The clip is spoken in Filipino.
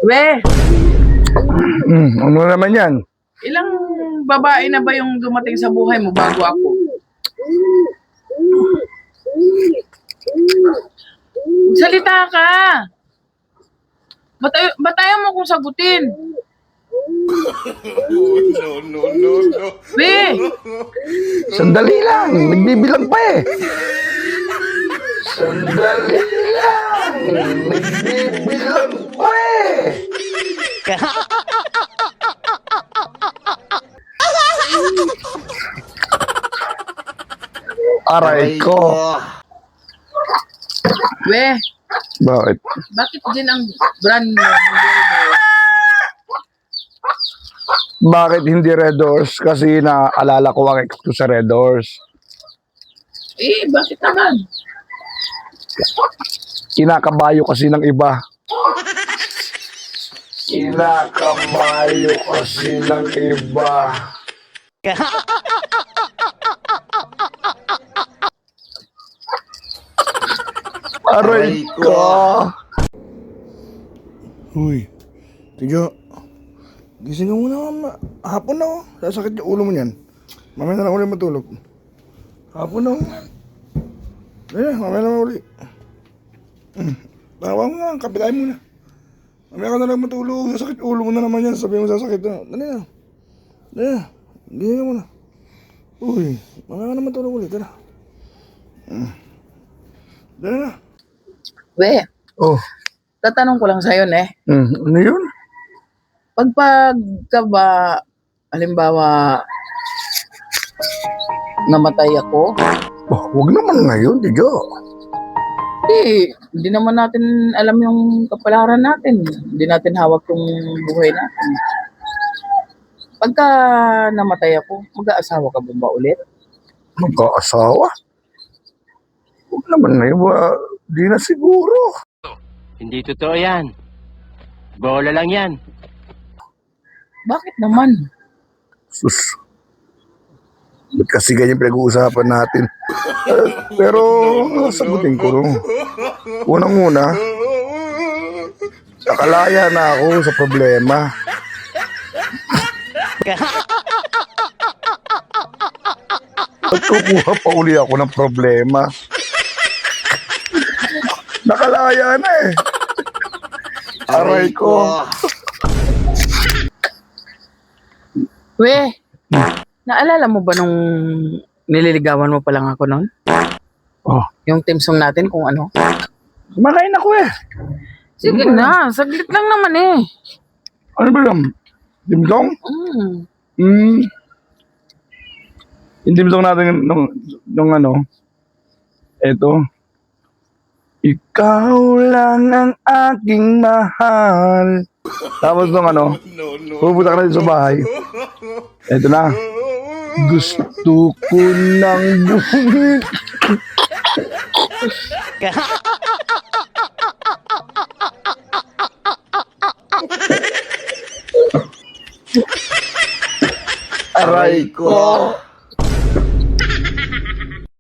We, Ano naman yan? ilang babae na ba yung dumating sa buhay mo bago ako? Salita ka! Ba't ayaw mo kong sagutin? No. We, Sandali lang. Nagbibilang pa eh. Sandali lang. Nagbibilang pa eh. Aray ko. we, Bakit? bakit din ang brand mo? Bakit hindi Red Doors? Kasi naalala ko ang ex ko sa Red Doors. Eh, bakit naman? Kinakabayo kasi ng iba. Kinakabayo kasi ng iba. Aray ko. Uy, Tiyo. Gising ka muna, mama. Hapon na, oh. Sasakit yung ulo mo niyan. Mamaya na lang ulit matulog. Hapon na, oh. Mamaya na lang ulit. Tawa mo nga, kape tayo muna. Mamaya ka na lang matulog. Sasakit ulo mo na naman yan. Sabi mo sasakit na. Dali na. Gising ka muna. Uy, mamaya ka na matulog ulit. Tara. Dali na. We, Oh, tatanong ko lang sa'yo, ano yun? Pag ka ba, halimbawa, namatay ako, Oh, huwag naman ngayon, Tiyo. hindi naman natin alam yung kapalaran natin. Hindi natin hawak yung buhay natin. Pagka namatay ako, mag-aasawa ka ba ulit? Magkaasawa? Huwag naman ngayon, di na siguro. Hindi totoo yan. Bola lang yan. Bakit naman? Sus. Ba't kasi ganyan pinag-uusapan natin? Pero, sagutin ko. Unang-una, nakalaya na ako sa problema. At kukuha pa uli ako ng problema. Nakalaya na eh. Aray ko. We, naalala mo ba nung nililigawan mo pa lang ako noon? Oh, Yung team song natin kung ano? makain ako eh. Sige na, saglit lang naman eh. Ano ba yan? Dimdong? Mm. Yung dimdong natin nung ano, eto. Ikaw lang ang aking mahal. Tapos nung ano, pupunta ka na sa bahay. Eto na. Gusto ko nang bumit. Aray ko.